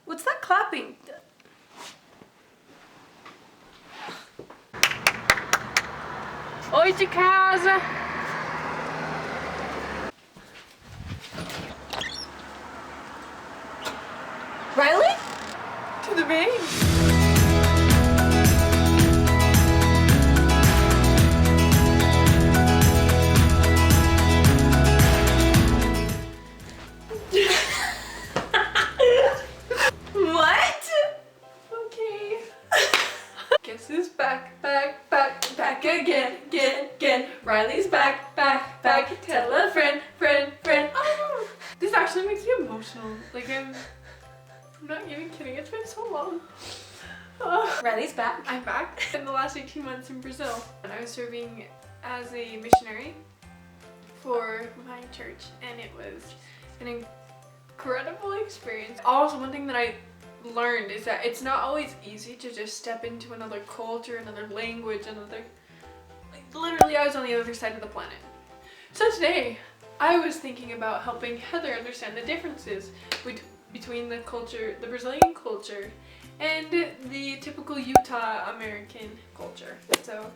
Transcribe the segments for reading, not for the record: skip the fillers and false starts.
What's that clapping? Oi de casa! Riley? To the bank. What? Okay. Guess who's back again. Riley's back. Tell a friend. Oh, this actually makes me emotional. Like I'm not even kidding. It's been so long. Riley's back. I'm back. In the last 18 months in Brazil, and I was serving as a missionary for my church, and it was an incredible experience. Also, one thing that I learned is that it's not always easy to just step into another culture, another language, literally I was on the other side of the planet. So today I was thinking about helping Heather understand the differences between the Brazilian culture and the typical Utah American culture. So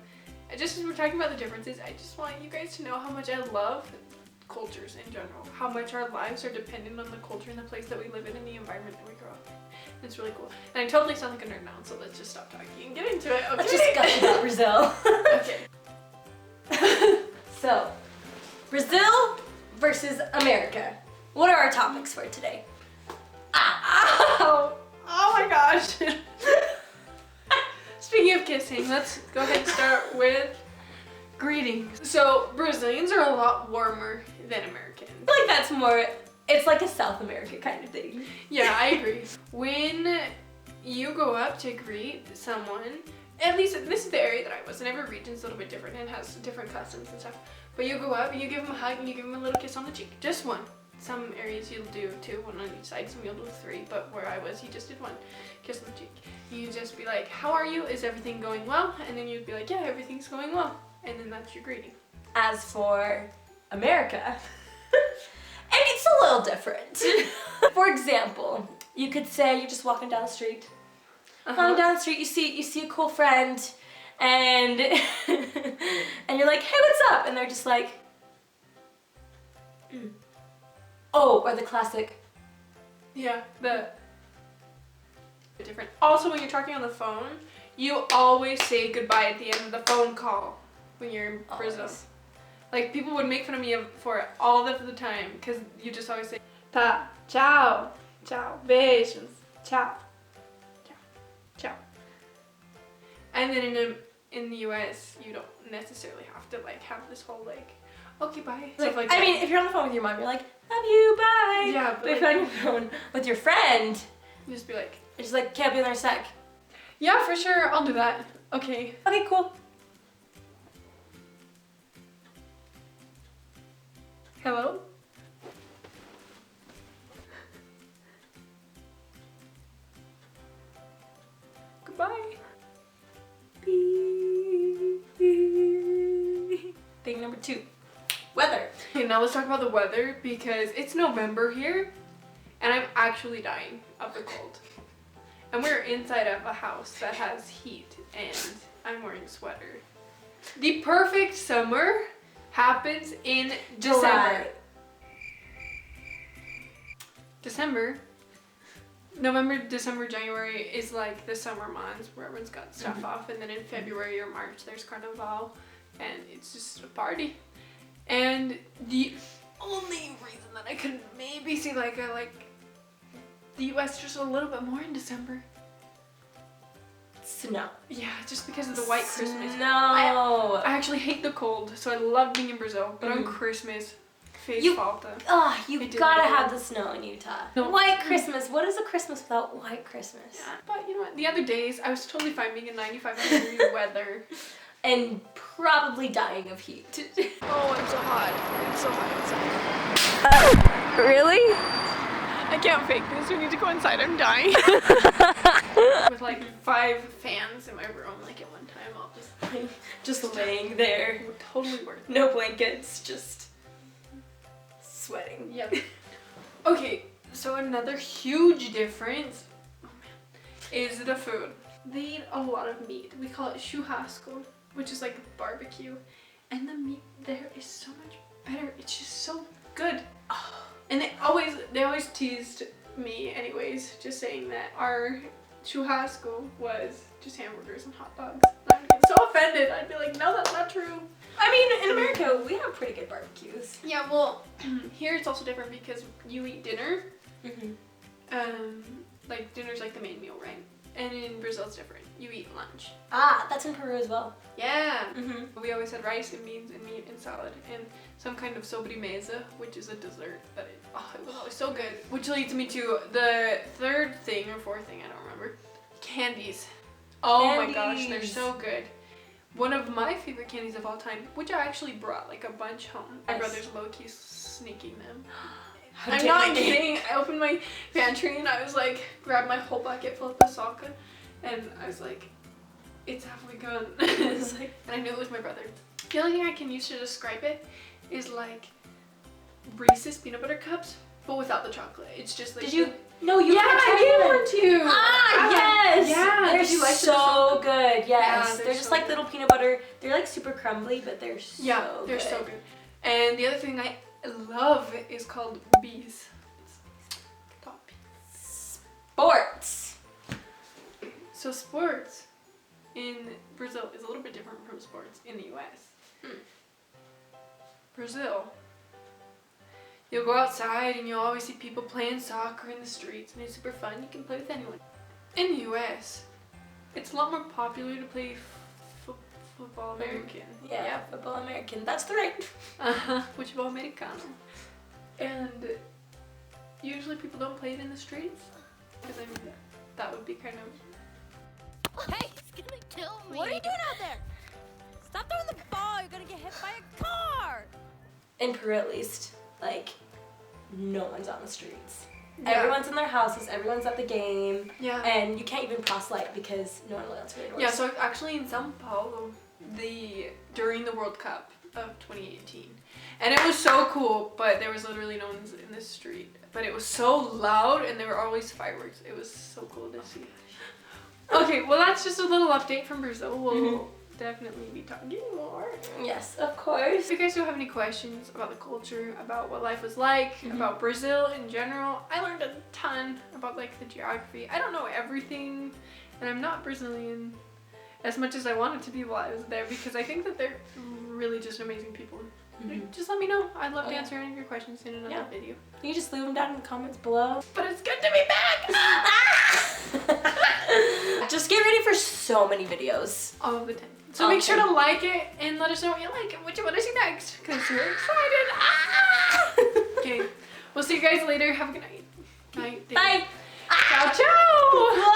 just as we're talking about the differences, I just want you guys to know how much I love cultures in general, how much our lives are dependent on the culture and the place that we live in and the environment that we grow up in. It's really cool. And I totally sound like a nerd now, so let's just stop talking and get into it. Okay. Let's just gush about Brazil. Okay. So, Brazil versus America. What are our topics for today? Ow! Oh my gosh. Speaking of kissing, let's go ahead and start with greetings. So, Brazilians are a lot warmer than Americans. I feel like that's more, it's like a South America kind of thing. Yeah, I agree. When you go up to greet someone, at least this is the area that I was, and every region's a little bit different and has different customs and stuff. But you go up and you give them a hug and you give them a little kiss on the cheek. Just one. Some areas you'll do two, one on each side, some you'll do three, but where I was, you just did one kiss on the cheek. You just be like, how are you? Is everything going well? And then you'd be like, yeah, everything's going well. And then that's your greeting. As for America, and it's a little different. For example, you could say you're just walking down the street. Walking down the street, you see a cool friend, and and you're like, hey, what's up? And they're just like, oh, or the classic. Yeah, the different. Also, when you're talking on the phone, you always say goodbye at the end of the phone call when you're in Brazil. Always. Like, people would make fun of me for it all of the time because you just always say, tá, tchau, tchau, beijos, tchau, tchau, tchau. And then in the US, you don't necessarily have to like have this whole like, okay, bye. Stuff like I mean, if you're on the phone with your mom, you're like, love you, bye. Yeah, but if you're on your phone with your friend, you just be like, it's just like, can't be there in a sec. yeah, for sure, I'll do that. Okay. Okay, cool. Hello? Goodbye. Thing number 2, weather. Okay, now let's talk about the weather because it's November here and I'm actually dying of the cold. And we're inside of a house that has heat and I'm wearing a sweater. The perfect summer happens in December. November, December, January is like the summer months where everyone's got stuff off, and then in February or March there's Carnival and it's just a party. And the only reason that I could maybe see like I like the US just a little bit more in December. Snow. Yeah, just because of the white Christmas. No. I actually hate the cold, so I love being in Brazil, but on Christmas, You gotta have the snow in Utah. No. White Christmas. What is a Christmas without white Christmas? Yeah, but you know what? The other days, I was totally fine being in 95-degree weather. And probably dying of heat. Oh, I'm so hot. It's so hot outside. Really? I can't fake this. We need to go inside. I'm dying. With like 5 fans in my room, like at one time, I'll just laying there. Totally worth it. No blankets, just sweating. Yep. Okay, So another huge difference, oh man, is the food. They eat a lot of meat. We call it churrasco, which is like barbecue. And the meat there is so much better. It's just so good. And they always teased me anyways, just saying that our churrasco was just hamburgers and hot dogs. And I would get so offended. I'd be like, no, that's not true. I mean, in America, we have pretty good barbecues. Yeah, well, here it's also different because you eat dinner. Like dinner's like the main meal, right? And in Brazil it's different. You eat lunch. Ah, that's in Peru as well. Yeah. We always had rice and beans and meat and salad and some kind of sobremesa, which is a dessert. But it was always so good. Which leads me to the third thing or fourth thing, I don't remember. Candies. Oh my gosh, they're so good. One of my favorite candies of all time, which I actually brought like a bunch home. My brother's low-key sneaking them. I'm not kidding. I opened my pantry and I was like, grabbed my whole bucket full of pasaka, and I was like, it's halfway gone. And I knew it was my brother. The only thing I can use to describe it is like Reese's peanut butter cups, but without the chocolate. It's just like. Did you? No, you. Yeah, I did want to. Ah, yes. Yeah. They're Did you like so good. Yes. Yeah, they're just so like good. little peanut butter. They're like super crumbly, but they're so good. They're so good. And the other thing I love is called bees. Sports. So sports in Brazil is a little bit different from sports in the US. Brazil, you'll go outside and you'll always see people playing soccer in the streets and it's super fun. You can play with anyone. In the US, it's a lot more popular to play football American. Yeah, football American. That's the right. Futebol americano. And usually people don't play it in the streets because I mean that would be kind of. Hey, he's gonna kill me. What are you doing out there? Stop throwing the ball. You're gonna get hit by a car. In Peru, at least, like, no one's on the streets. Yeah. Everyone's in their houses. Everyone's at the game. Yeah. And you can't even proselyte because no one will answer your doors. Yeah, so actually in São Paulo, during the World Cup of 2018, and it was so cool, but there was literally no one in the street. But it was so loud, and there were always fireworks. It was so cool to see. Okay, well that's just a little update from Brazil. We'll definitely be talking more. Yes, of course. If you guys do have any questions about the culture, about what life was like, about Brazil in general, I learned a ton about like the geography. I don't know everything, and I'm not Brazilian as much as I wanted to be while I was there because I think that they're really just amazing people. Just let me know. I'd love to answer any of your questions in another video. You can just leave them down in the comments below. But it's good to be back! Just get ready for so many videos. All of the time. So make sure to like it and let us know what you like and what you want to see next because we're excited. Okay, we'll see you guys later. Have a good night. Bye. Ciao, ciao!